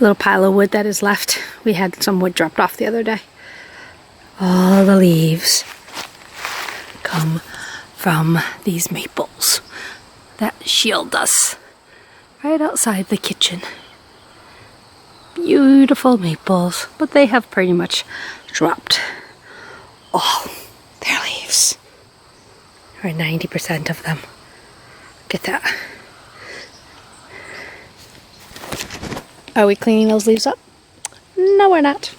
little pile of wood that is left. We had some wood dropped off the other day. All the leaves come from these maples that shield us right outside the kitchen. Beautiful maples, but they have pretty much dropped all their leaves, or 90% of them. Look at that. Are we cleaning those leaves up? No, we're not.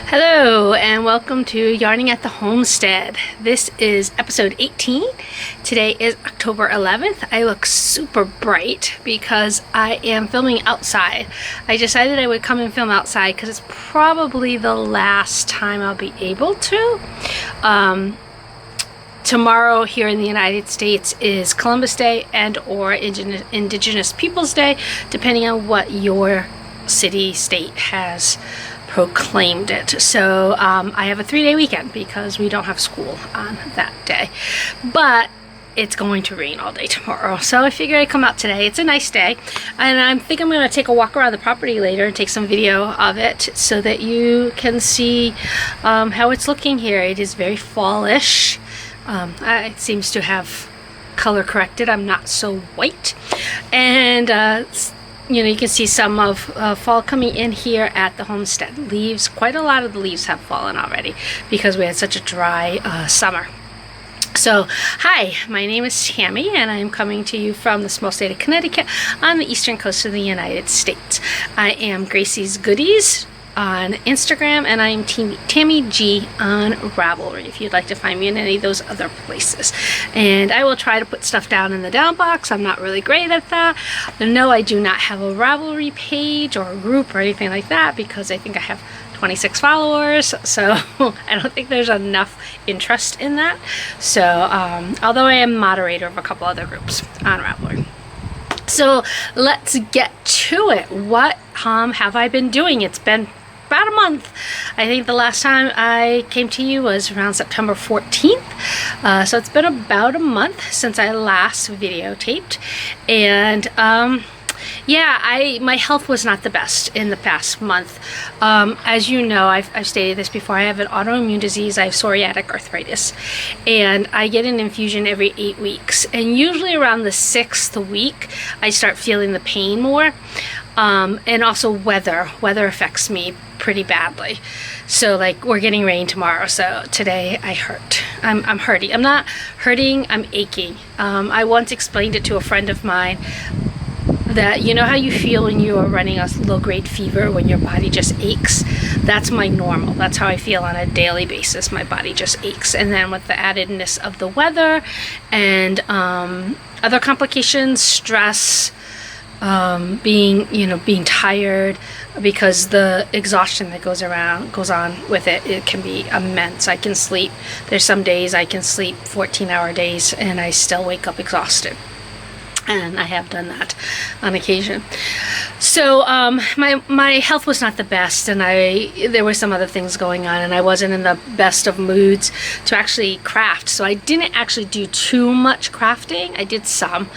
Hello and welcome to Yarning at the Homestead. This is episode 18. Today is October 11th. I look super bright because I am filming outside. I decided I would come and film outside because it's probably the last time I'll be able to. Tomorrow here in the United States is Columbus Day and or Indigenous Peoples Day, depending on what your city, state has proclaimed it. So I have a 3-day weekend because we don't have school on that day. But it's going to rain all day tomorrow. So I figured I'd come out today. It's a nice day. And I think I'm going to take a walk around the property later and take some video of it so that you can see how it's looking here. It is very fallish. It seems to have color corrected. I'm not so white. And you know, you can see some of fall coming in here at the homestead. Leaves, quite a lot of the leaves have fallen already because we had such a dry summer. So, hi, my name is Tammy and I'm coming to you from the small state of Connecticut on the eastern coast of the United States. I am Gracie's Goodies on Instagram, and I'm Tammy G on Ravelry if you'd like to find me in any of those other places. And I will try to put stuff down in the down box. I'm not really great at that. No, I do not have a Ravelry page or a group or anything like that because I think I have 26 followers, so I don't think there's enough interest in that. So although I am moderator of a couple other groups on Ravelry. So let's get to it. What have I been doing? It's been about a month. I think the last time I came to you was around September 14th. So it's been about a month since I last videotaped. And yeah, my health was not the best in the past month. As you know, I've stated this before, I have an autoimmune disease. I have psoriatic arthritis, and I get an infusion every 8 weeks. And usually around the 6th week, I start feeling the pain more. And also weather affects me pretty badly. So like we're getting rain tomorrow, so today I hurt. I'm hurting. I'm not hurting, I'm aching. I once explained it to a friend of mine that, you know how you feel when you are running a low-grade fever, when your body just aches? That's my normal. That's how I feel on a daily basis. My body just aches. And then with the addedness of the weather and other complications, stress, being tired, because the exhaustion that goes on with it, it can be immense. I can sleep. There's some days I can sleep 14-hour days and I still wake up exhausted. And I have done that on occasion. So my health was not the best, and there were some other things going on, and I wasn't in the best of moods to actually craft. So I didn't actually do too much crafting. I did some.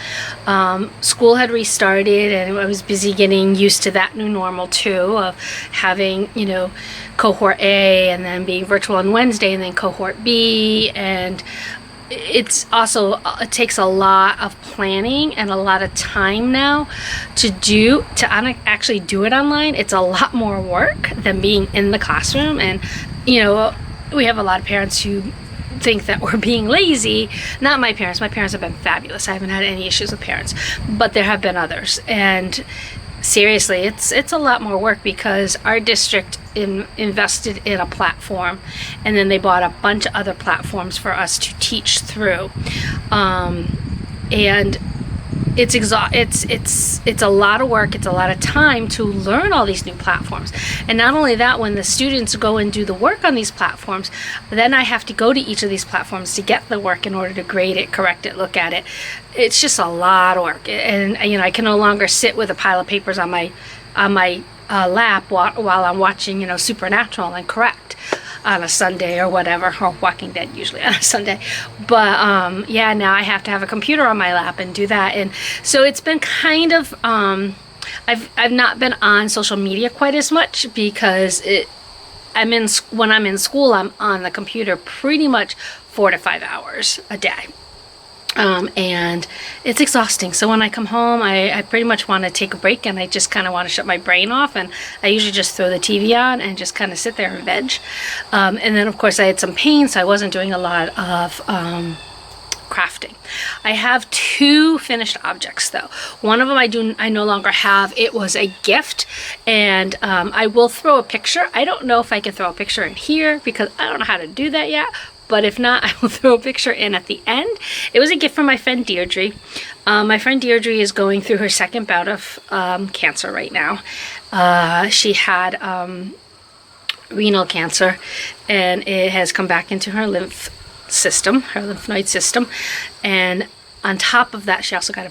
School had restarted, and I was busy getting used to that new normal too, of having, you know, cohort A and then being virtual on Wednesday and then cohort B, and it's also, it takes a lot of planning and a lot of time now to actually do it online. It's a lot more work than being in the classroom. And you know, we have a lot of parents who think that we're being lazy. Not my parents. My parents have been fabulous. I haven't had any issues with parents, but there have been others. And seriously, it's a lot more work because our district invested in a platform, and then they bought a bunch of other platforms for us to teach through, and it's a lot of work. It's a lot of time to learn all these new platforms. And not only that, when the students go and do the work on these platforms, then I have to go to each of these platforms to get the work in order to grade it, correct it, look at it. It's just a lot of work. And you know, I can no longer sit with a pile of papers on my lap while I'm watching, you know, Supernatural and correct. on a Sunday or whatever, or Walking Dead usually on a Sunday. But yeah, now I have to have a computer on my lap and do that. And so it's been kind of, I've not been on social media quite as much because when I'm in school, I'm on the computer pretty much 4 to 5 hours a day. And it's exhausting. So when I come home, I pretty much want to take a break, and I just kind of want to shut my brain off, and I usually just throw the TV on and just kind of sit there and veg. And then of course I had some pain, so I wasn't doing a lot of crafting. I have 2 finished objects though. One of them I no longer have. It was a gift, and I will throw a picture. I don't know if I can throw a picture in here because I don't know how to do that yet. But if not, I will throw a picture in at the end. It was a gift from my friend Deirdre. My friend Deirdre is going through her second bout of cancer right now. She had renal cancer, and it has come back into her lymph node system. And on top of that, she also got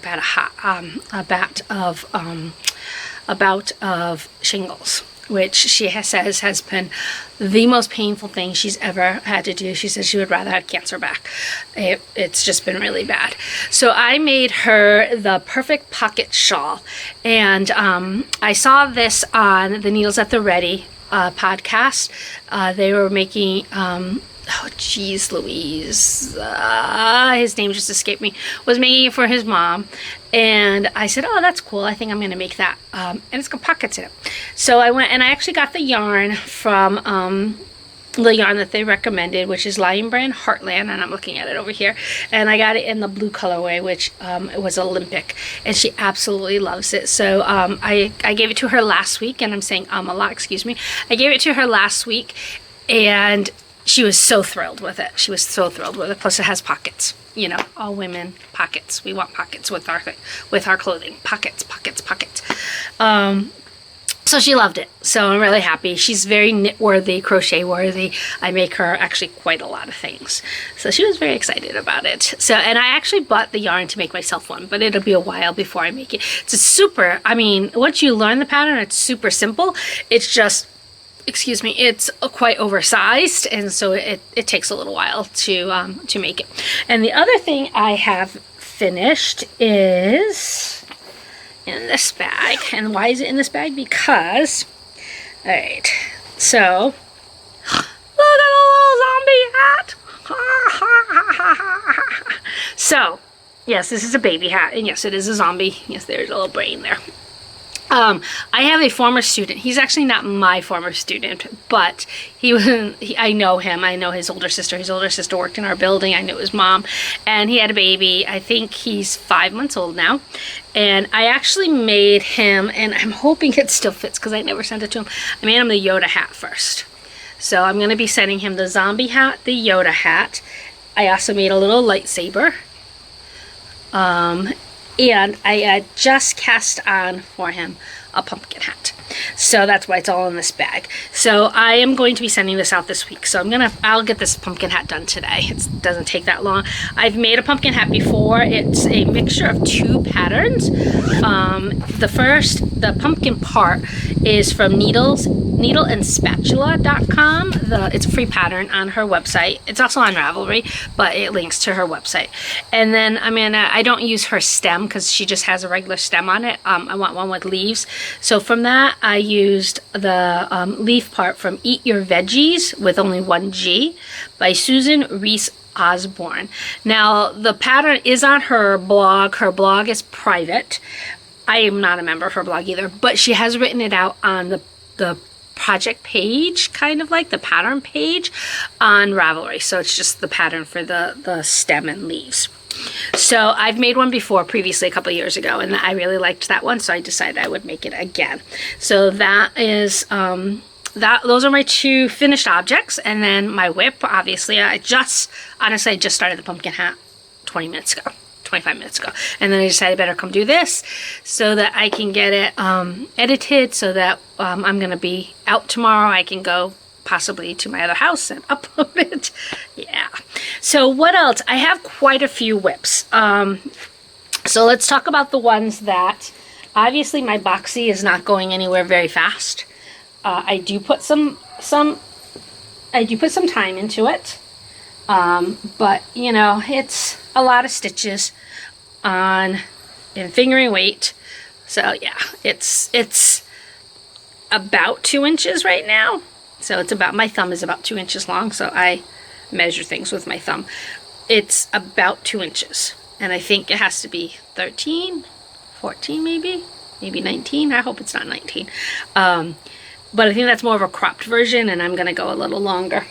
a bout of shingles, which she says has been the most painful thing she's ever had to do. She says she would rather have cancer back. It's just been really bad. So I made her the perfect pocket shawl. And I saw this on the Needles at the Ready podcast. They were making... oh geez Louise, his name just escaped me, was making it for his mom. And I said, oh, that's cool, I think I'm gonna make that. And it's got pockets in it. So I went and I actually got the yarn from the yarn that they recommended, which is Lion Brand Heartland, and I'm looking at it over here, and I got it in the blue colorway, which it was Olympic, and she absolutely loves it. So I gave it to her last week, and I'm saying a lot, excuse me. I gave it to her last week, and she was so thrilled with it. She was so thrilled with it. Plus, it has pockets. You know, all women, pockets. We want pockets with our clothing. Pockets, pockets, pockets. So she loved it. So I'm really happy. She's very knit-worthy, crochet-worthy. I make her actually quite a lot of things. So she was very excited about it. So, and I actually bought the yarn to make myself one, but it'll be a while before I make it. It's super, I mean, once you learn the pattern, it's super simple. It's just... excuse me, it's quite oversized, and so it takes a little while to make it. And the other thing I have finished is in this bag. And why is it in this bag? Because, all right, so look at the little zombie hat. So yes, this is a baby hat, and yes, it is a zombie. Yes, there's a little brain there. I have a former student. He's actually not my former student, but I know him. I know his older sister. His older sister worked in our building. I knew his mom, and he had a baby. I think he's 5 months old now. And I actually made him, and I'm hoping it still fits because I never sent it to him. I made him the Yoda hat first. So I'm going to be sending him the zombie hat, the Yoda hat. I also made a little lightsaber. And I just cast on for him a pumpkin hat. So that's why it's all in this bag. So I am going to be sending this out this week. So I'll get this pumpkin hat done today. It doesn't take that long. I've made a pumpkin hat before. It's a mixture of 2 patterns. The pumpkin part is from needleandspatula.com. It's a free pattern on her website. It's also on Ravelry, but it links to her website. And then I don't use her stem because she just has a regular stem on it. I want one with leaves. So from that, I used the leaf part from Eat Your Veggies with only 1 G by Susan Reese Osborne. Now, the pattern is on her blog. Her blog is private. I am not a member of her blog either, but she has written it out on the project page, kind of like the pattern page on Ravelry. So it's just the pattern for the stem and leaves. So I've made one before previously a couple of years ago, and I really liked that one, so I decided I would make it again. So that is those are my 2 finished objects. And then my whip, obviously, I just started the pumpkin hat 25 minutes ago, and then I decided I better come do this so that I can get it edited, so that I'm gonna be out tomorrow. I can go possibly to my other house and upload it. Yeah. So what else? I have quite a few whips. So let's talk about the ones that, obviously my boxy is not going anywhere very fast. I do put some do put some time into it. But you know, it's a lot of stitches on in fingering weight. So yeah, it's about 2 inches right now. So it's about, my thumb is about 2 inches long, so I measure things with my thumb. It's about 2 inches, and I think it has to be 13, 14 maybe 19. I hope it's not 19. But I think that's more of a cropped version, and I'm gonna go a little longer.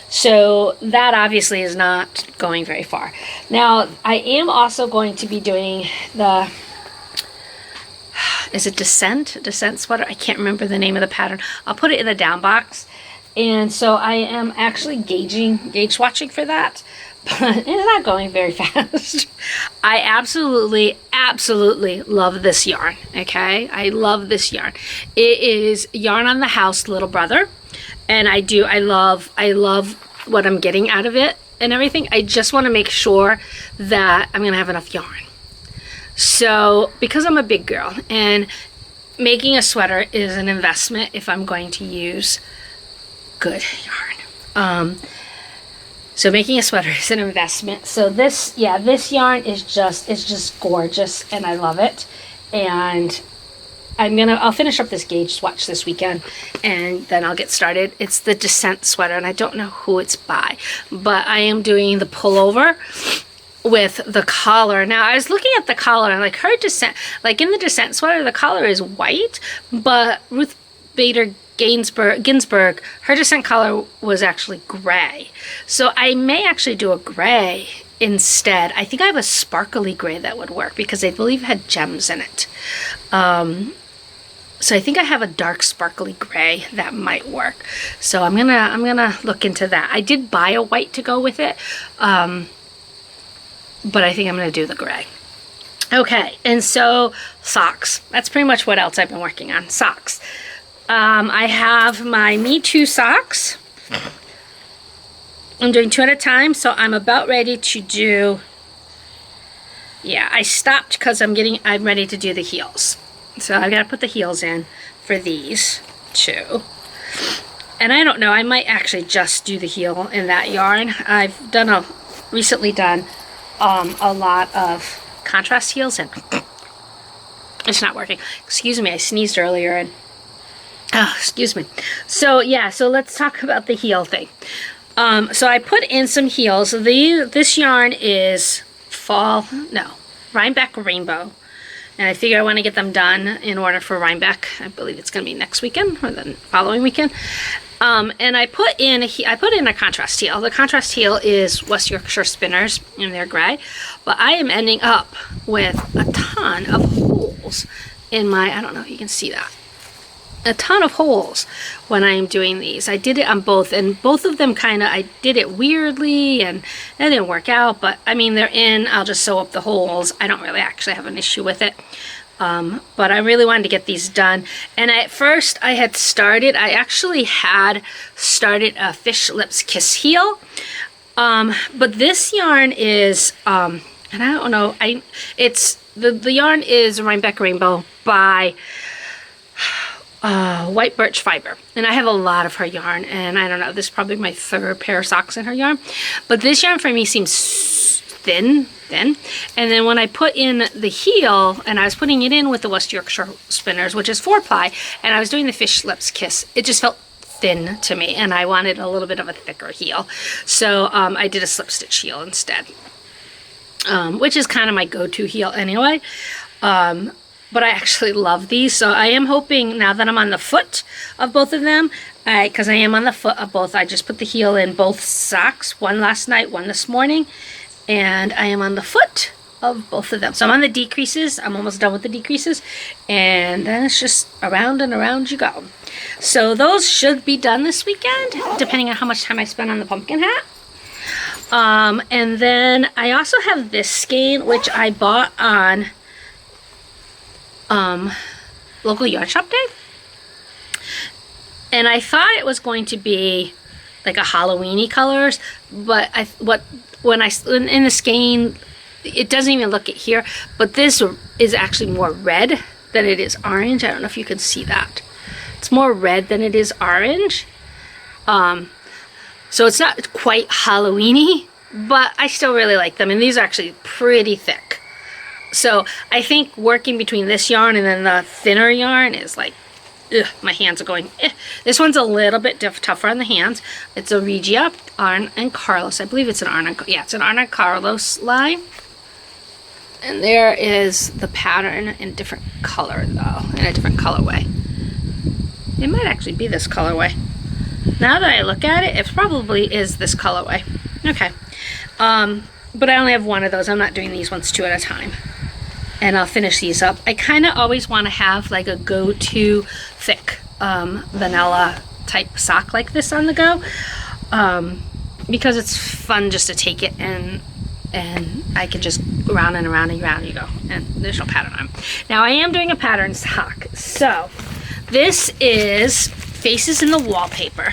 So that obviously is not going very far. Now, I am also going to be doing the, is it Dissent sweater? I can't remember the name of the pattern. I'll put it in the down box. And so I am actually gauge watching for that, but it's not going very fast. I absolutely love this yarn, okay? I love this yarn. It is Yarn on the House Little Brother, and I love what I'm getting out of it and everything. I just want to make sure that I'm going to have enough yarn. So, because I'm a big girl, and making a sweater is an investment if I'm going to use good yarn. So making a sweater is an investment. So this yarn is just gorgeous, and I love it. And I'll finish up this gauge swatch this weekend, and then I'll get started. It's the Dissent sweater, and I don't know who it's by, but I am doing the pullover with the collar. Now, I was looking at the collar, and like her Dissent, like in the Dissent sweater, the collar is white, but Ruth Bader Ginsburg, her Dissent collar was actually gray. So I may actually do a gray instead. I think I have a sparkly gray that would work because I believe it had gems in it. So I think I have a dark sparkly gray that might work. So I'm gonna look into that. I did buy a white to go with it, but I think I'm gonna do the gray. Okay, and so socks. That's pretty much what else I've been working on. Socks. I have my Me Too socks. I'm doing 2 at a time, so I'm about ready to do, yeah, I stopped because I'm ready to do the heels. So I've got to put the heels in for these two. And I don't know, I might actually just do the heel in that yarn. I've recently done a lot of contrast heels, and it's not working. Excuse me, I sneezed earlier, and oh, excuse me. So yeah, so let's talk about the heel thing. So I put in some heels. This yarn is Rhinebeck Rainbow. And I figure I want to get them done in order for Rhinebeck. I believe it's going to be next weekend or the following weekend. And I put in a contrast heel. The contrast heel is West Yorkshire Spinners, and they're gray. But I am ending up with a ton of holes in my, I don't know if you can see that. A ton of holes when I am doing these. I did it on both, and both of them I did it weirdly, and it didn't work out, but I mean, they're in. I'll just sew up the holes. I don't really actually have an issue with it. But I really wanted to get these done. And at first I actually had started a Fish Lips Kiss heel. But this yarn is, and I don't know, the yarn is Rhinebeck Rainbow by White Birch Fiber, and I have a lot of her yarn, and I don't know, this is probably my 3rd pair of socks in her yarn, but this yarn for me seems thin, and then when I put in the heel, and I was putting it in with the West Yorkshire Spinners, which is 4-ply, and I was doing the Fish Lips Kiss, it just felt thin to me, and I wanted a little bit of a thicker heel, so I did a slip stitch heel instead, which is kind of my go-to heel anyway. But I actually love these, so I am hoping, now that I'm on the foot of both of them, because I am on the foot of both, I just put the heel in both socks, one last night, one this morning, and I am on the foot of both of them. So I'm on the decreases, I'm almost done with the decreases, and then it's just around and around you go. So those should be done this weekend, depending on how much time I spend on the pumpkin hat. And then I also have this skein, which I bought on local yarn shop day, and I thought it was going to be like a Halloweeny colors, but in the skein, it doesn't even look it here, but this is actually more red than it is orange. I don't know if you can see that. It's more red than it is orange. So it's not quite Halloween-y, but I still really like them. And these are actually pretty thick. So I think working between this yarn and then the thinner yarn is like, ugh, my hands are going, eh. This one's a little bit tougher on the hands. It's a Regia, Arn and Carlos. I believe it's an Arn and, yeah, it's an Arn and Carlos line. And there is the pattern in a different color though, in a different colorway. It might actually be this colorway. Now that I look at it, it probably is this colorway. Okay. But I only have one of those. I'm not doing these ones 2 at a time. And I'll finish these up. I kind of always want to have like a go-to thick vanilla type sock like this on the go. Because it's fun just to take it and I can just round and around and around you go. And there's no pattern on. Now I am doing a pattern sock. So this is Faces in the Wallpaper.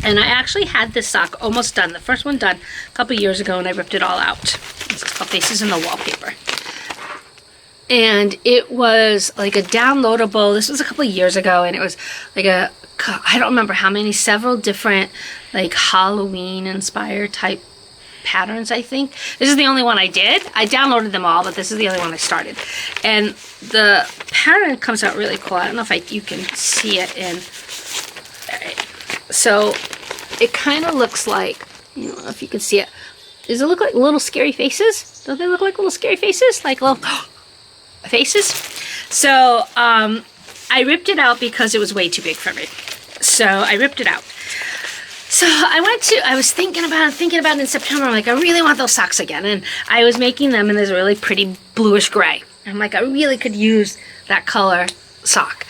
And I actually had this sock almost done. The first one done a couple years ago and I ripped it all out. This is called Faces in the Wallpaper. And it was like a downloadable, this was a couple of years ago, and it was like a, I don't remember how many, several different like Halloween inspired type patterns, I think. This is the only one I did. I downloaded them all, but this is the only one I started. And the pattern comes out really cool. I don't know if you can see it in, all right. So it kind of looks like, I don't know if you can see it. Does it look like little scary faces? Don't they look like little scary faces? Like little faces? So I ripped it out because it was way too big for me. So I ripped it out. So I was thinking about it in September. I'm like, I really want those socks again. And I was making them in this really pretty bluish gray. I'm like, I really could use that color sock.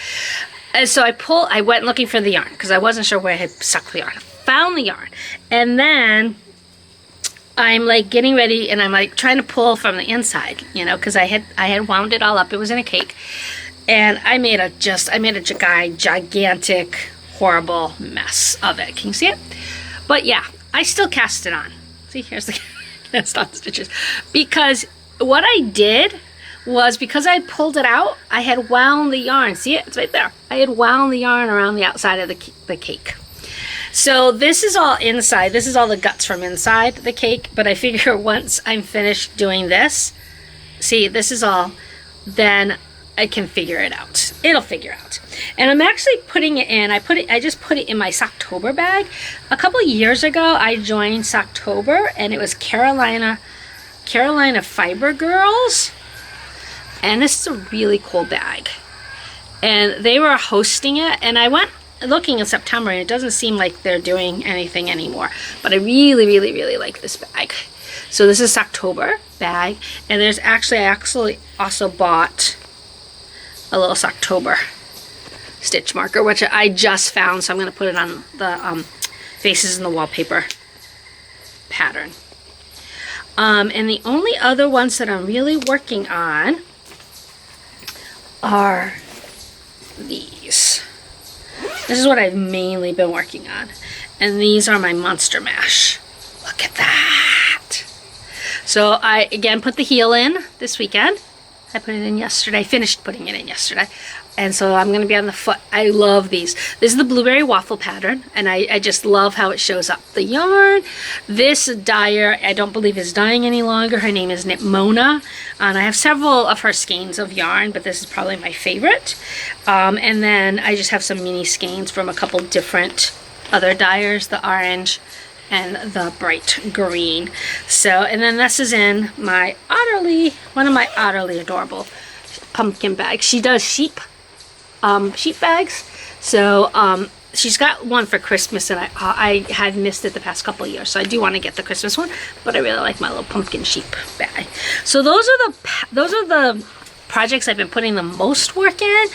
And so I went looking for the yarn because I wasn't sure where I had stuck the yarn. I found the yarn. And then I'm like getting ready and I'm like trying to pull from the inside, you know, because I had wound it all up. It was in a cake. And I made a gigantic, horrible mess of it. Can you see it? But yeah, I still cast it on. See, here's the cast on stitches. Because what I did was, because I pulled it out, I had wound the yarn. See it? It's right there. I had wound the yarn around the outside of the cake. So this is all inside. This is all the guts from inside the cake. But I figure once I'm finished doing this, see, this is all, then I can figure it out. It'll figure out. And I'm actually putting it in, I just put it in my Socktober bag. A couple of years ago, I joined Socktober, and it was Carolina Fiber Girls. And this is a really cool bag. And they were hosting it, and I went looking in September, and it doesn't seem like they're doing anything anymore. But I really, really, really like this bag. So this is Socktober bag, and I actually also bought a little Socktober stitch marker, which I just found, so I'm going to put it on the Faces in the Wallpaper pattern. And the only other ones that I'm really working on are these. This is what I've mainly been working on. And these are my Monster Mash. Look at that. So I, again, put the heel in this weekend. I put it in yesterday, finished putting it in yesterday. And so I'm going to be on the foot. I love these. This is the Blueberry Waffle pattern, and I just love how it shows up. The yarn, this dyer, I don't believe is dyeing any longer. Her name is Mona, and I have several of her skeins of yarn, but this is probably my favorite. And then I just have some mini skeins from a couple different other dyers, the orange and the bright green. So, and then this is in my one of my utterly adorable pumpkin bags. She does sheep bags. So she's got one for Christmas, and I had missed it the past couple of years, so I do want to get the Christmas one, but I really like my little pumpkin sheep bag. So those are the projects I've been putting the most work in,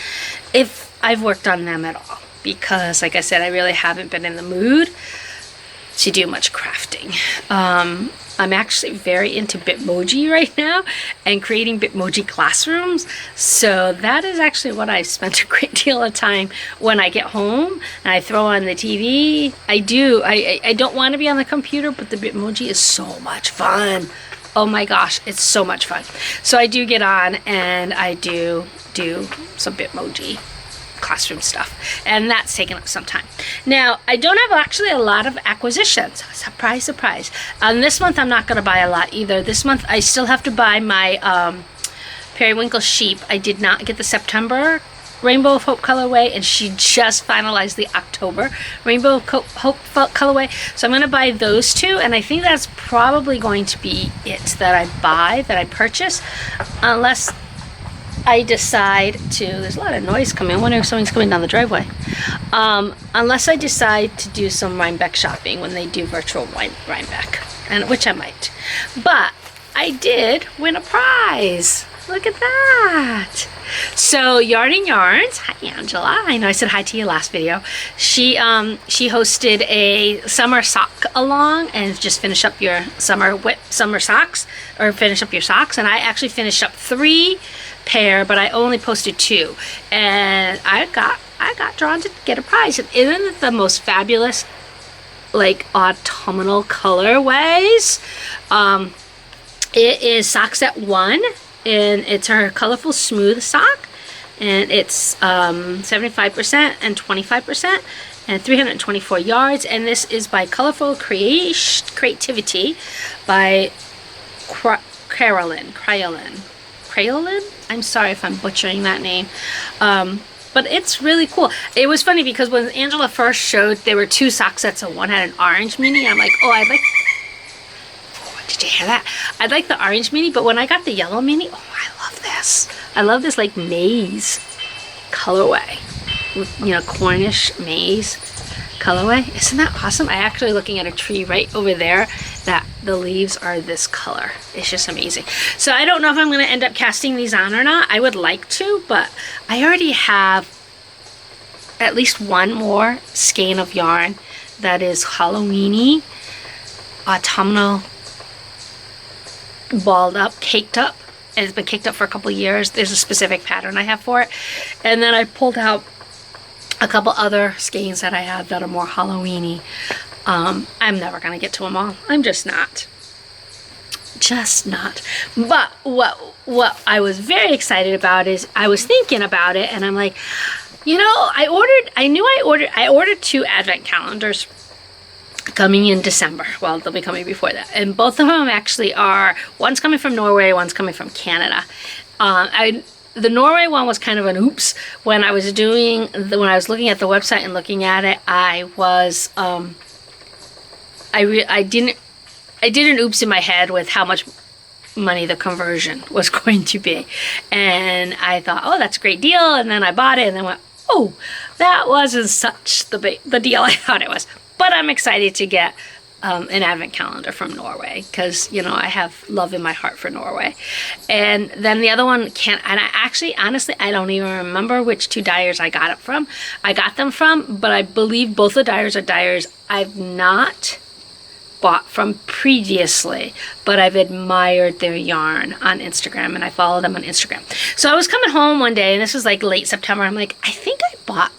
if I've worked on them at all, because like I said, I really haven't been in the mood to do much crafting. I'm actually very into Bitmoji right now and creating Bitmoji classrooms. So that is actually what I spent a great deal of time when I get home and I throw on the TV. I don't want to be on the computer, but the Bitmoji is so much fun. Oh my gosh, it's so much fun. So I do get on and I do some Bitmoji classroom stuff, and that's taken up some time. Now, I don't have actually a lot of acquisitions. Surprise, surprise. This month, I'm not going to buy a lot either. This month, I still have to buy my Periwinkle sheep. I did not get the September Rainbow of Hope colorway, and she just finalized the October Rainbow of Hope colorway. So I'm going to buy those two, and I think that's probably going to be it that I purchase, unless I decide to, there's a lot of noise coming. I wonder if something's coming down the driveway. Unless I decide to do some Rhinebeck shopping when they do virtual Rhinebeck, and which I might. But I did win a prize. Look at that. So Yarning Yarns, hi Angela. I know I said hi to you last video. She hosted a summer sock along and just finish up your summer socks, or finish up your socks. And I actually finished up 3 pair, but I only posted 2. And I got drawn to get a prize. And isn't it the most fabulous, like, autumnal colorways? It is Socks at 1. And it's her colorful smooth sock, and it's 75% and 25% and 324 yards, and this is by Colorful Creativity by Carolyn. I'm sorry if I'm butchering that name, but it's really cool. It was funny because when Angela first showed, there were 2 sock sets, and one had an orange mini. I'm like, oh, I'd like. Did you hear that? I'd like the orange mini, but when I got the yellow mini, oh, I love this. I love this, like, maize colorway. You know, Cornish maize colorway. Isn't that awesome? I'm actually looking at a tree right over there that the leaves are this color. It's just amazing. So I don't know if I'm going to end up casting these on or not. I would like to, but I already have at least one more skein of yarn that is Halloweeny, autumnal, balled up, caked up, and it's been caked up for a couple years. There's a specific pattern I have for it, and then I pulled out a couple other skeins that I have that are more Halloweeny. I'm never gonna get to them all. I'm just not. But what I was very excited about is I was thinking about it, and I'm like, you know, I ordered 2 advent calendars coming in December. Well, they'll be coming before that, and both of them actually are, one's coming from Norway, one's coming from Canada. The Norway one was kind of an oops. When I was looking at the website and looking at it, I did an oops in my head with how much money the conversion was going to be, and I thought, oh, that's a great deal, and then I bought it, and then went, oh, that wasn't such the deal I thought it was. But I'm excited to get an advent calendar from Norway, because, you know, I have love in my heart for Norway. And then the other one and I actually, honestly, I don't even remember which 2 dyers I got them from, but I believe both the dyers are dyers I've not bought from previously, but I've admired their yarn on Instagram, and I follow them on Instagram. So I was coming home one day, and this was like late September. I'm like, I think I bought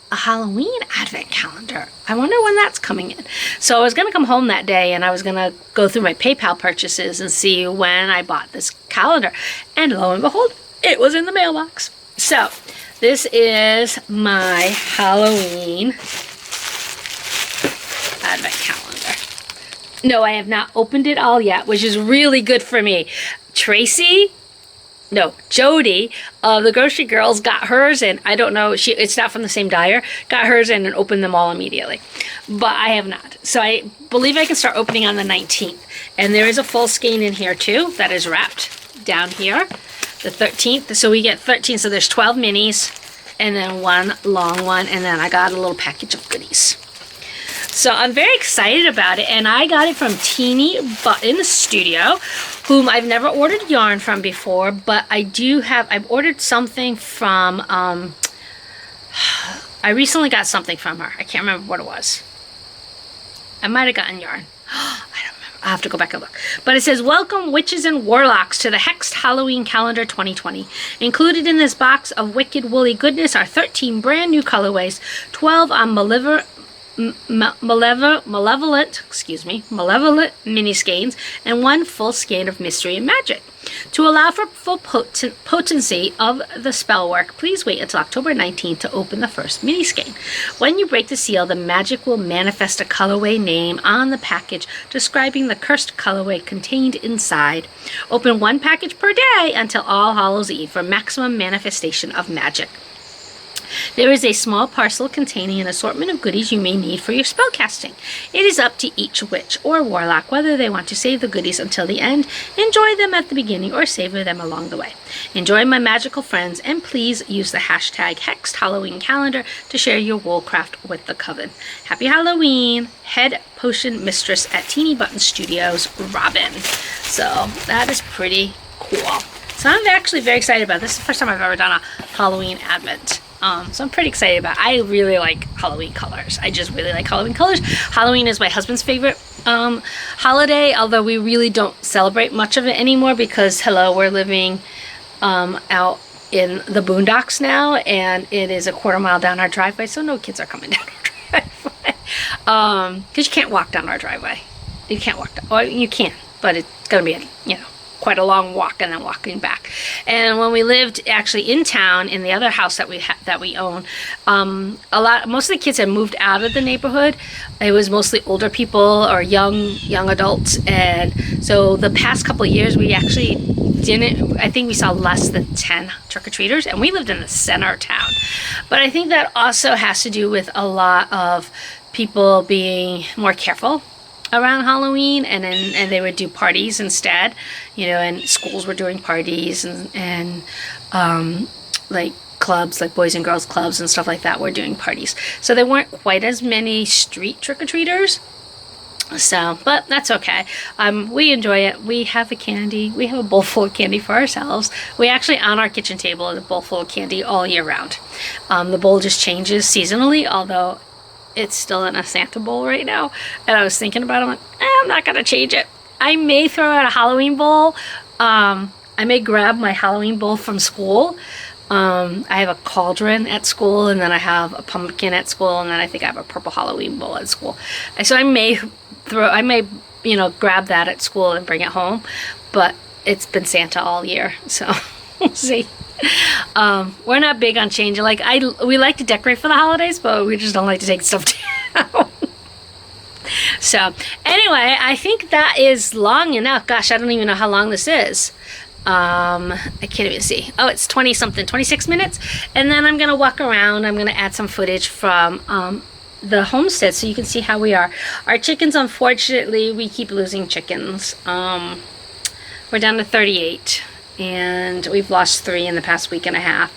a Halloween advent calendar. I wonder when that's coming in. So I was going to come home that day, and I was going to go through my PayPal purchases and see when I bought this calendar. And lo and behold, it was in the mailbox. So this is my Halloween advent calendar. No, I have not opened it all yet, which is really good for me. Jody of the Grocery Girls got hers in. I don't know, it's not from the same dyer. Got hers in and opened them all immediately. But I have not. So I believe I can start opening on the 19th. And there is a full skein in here too that is wrapped down here. The 13th. So we get 13. So there's 12 minis and then one long one. And then I got a little package of goodies. So I'm very excited about it, and I got it from Teeny Button Studio, whom I've never ordered yarn from before, but I've ordered something from, I recently got something from her. I can't remember what it was. I might have gotten yarn. I don't remember. I'll have to go back and look. But it says, welcome witches and warlocks to the Hexed Halloween Calendar 2020. Included in this box of wicked woolly goodness are 13 brand new colorways, 12 on malevolent mini skeins, and 1 full skein of mystery and magic. To allow for full potency of the spell work, please wait until October 19th to open the first mini skein. When you break the seal, the magic will manifest a colorway name on the package describing the cursed colorway contained inside. Open 1 package per day until All Hallows Eve for maximum manifestation of magic. There is a small parcel containing an assortment of goodies you may need for your spellcasting. It is up to each witch or warlock whether they want to save the goodies until the end, enjoy them at the beginning, or savor them along the way. Enjoy, my magical friends, and please use the hashtag Hexed Halloween Calendar to share your woolcraft with the coven. Happy Halloween! Head Potion Mistress at Teeny Button Studios, Robin. So that is pretty cool. So I'm actually very excited about this. This is the first time I've ever done a Halloween Advent. So I'm pretty excited about it. I really like Halloween colors. I just really like Halloween colors. Halloween is my husband's favorite holiday, although we really don't celebrate much of it anymore because, we're living out in the boondocks now, and it is a quarter mile down our driveway, so no kids are coming down our driveway. Because you can't walk down our driveway. You can't walk down. Well, you can, but it's going to be, quite a long walk and then walking back. And when we lived actually in town in the other house that we own, most of the kids had moved out of the neighborhood. It was mostly older people or young adults, and so the past couple of years we actually I think we saw less than 10 trick-or-treaters, and we lived in the center of town. But I think that also has to do with a lot of people being more careful around Halloween, and they would do parties instead, and schools were doing parties, and like clubs, like Boys and Girls Clubs and stuff like that were doing parties. So there weren't quite as many street trick-or-treaters. So, but that's okay. We enjoy it. We have the candy. We have a bowl full of candy for ourselves. We actually, on our kitchen table, is a bowl full of candy all year round. The bowl just changes seasonally, although it's still in a Santa bowl right now. And I was thinking about it. I'm like, I'm not going to change it. I may throw out a Halloween bowl. I may grab my Halloween bowl from school. I have a cauldron at school, and then I have a pumpkin at school, and then I think I have a purple Halloween bowl at school. So I may grab that at school and bring it home. But it's been Santa all year, so we'll see. We're not big on changing. We like to decorate for the holidays, but we just don't like to take stuff down. So anyway, I think that is long enough. Gosh, I don't even know how long this is. I can't even see. Oh, it's 26 minutes. And then I'm gonna walk around. I'm gonna add some footage from the homestead so you can see how we are. Our chickens, unfortunately, we keep losing chickens. We're down to 38. And we've lost 3 in the past week and a half.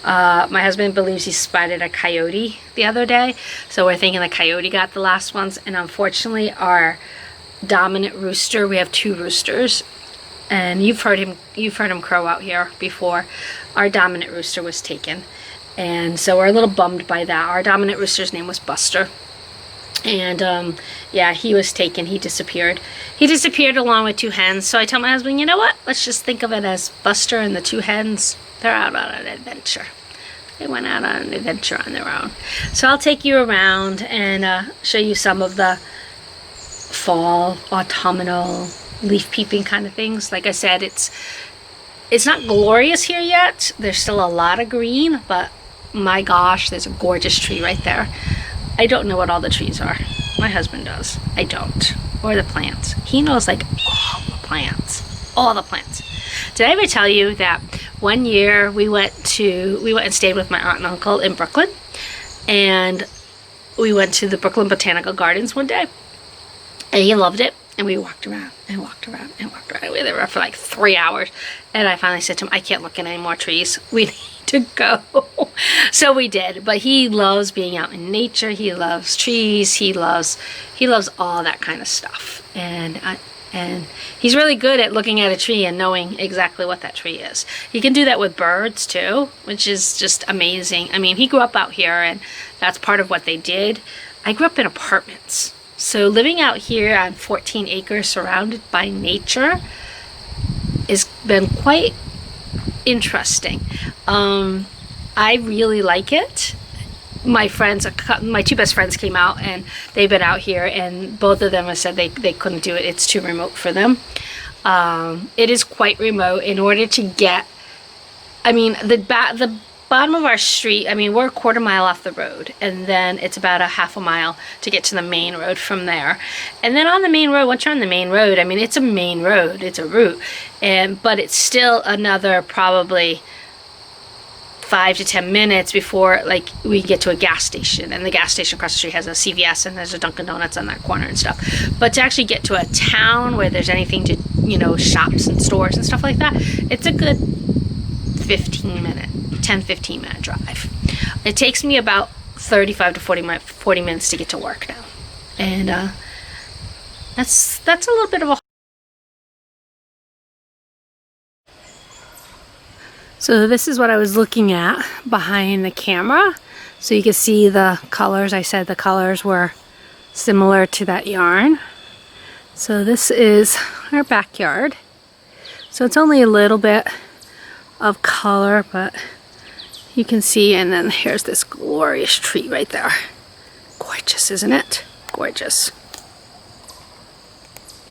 My husband believes he spotted a coyote the other day, so we're thinking the coyote got the last ones. And unfortunately, our dominant rooster, we have 2 roosters, and you've heard him crow out here before. Our dominant rooster was taken, and so we're a little bummed by that. Our dominant rooster's name was Buster. And yeah, he was taken. He disappeared. He disappeared along with 2 hens. So I told my husband, you know what? Let's just think of it as Buster and the 2 hens. They're out on an adventure. They went out on an adventure on their own. So I'll take you around and show you some of the fall, autumnal, leaf peeping kind of things. Like I said, it's not glorious here yet. There's still a lot of green, but my gosh, there's a gorgeous tree right there. I don't know what all the trees are. My husband does. I don't. Or the plants. He knows all the plants. All the plants. Did I ever tell you that one year we went and stayed with my aunt and uncle in Brooklyn, and we went to the Brooklyn Botanical Gardens one day, and he loved it, and we walked around and walked around and walked around. We were there for 3 hours, and I finally said to him, I can't look at any more trees. We need to go. So we did. But he loves being out in nature. He loves trees. He loves all that kind of stuff. And he's really good at looking at a tree and knowing exactly what that tree is. He can do that with birds too, which is just amazing. I mean, he grew up out here, and that's part of what they did. I grew up in apartments. So living out here on 14 acres surrounded by nature has been quite interesting. I really like it. my friends, my two best friends came out, and they've been out here, and both of them have said they couldn't do it. It's too remote for them. It is quite remote. In order to get, I mean, the bottom of our street, I mean, we're a quarter mile off the road, and then it's about a half a mile to get to the main road from there. And then on the main road, once you're on the main road, I mean, it's a main road, it's a route, but it's still another probably 5 to 10 minutes before like we get to a gas station, and the gas station across the street has a CVS and there's a Dunkin' Donuts on that corner and stuff. But to actually get to a town where there's anything to, you know, shops and stores and stuff like that, it's a good 10-15 minute drive. It takes me about 35 to 40 minutes to get to work now, and that's a little bit of a. So this is what I was looking at behind the camera, so you can see the colors. I said the colors were similar to that yarn. So this is our backyard. So it's only a little bit of color, but you can see, and then here's this glorious tree right there. Gorgeous, isn't it? Gorgeous.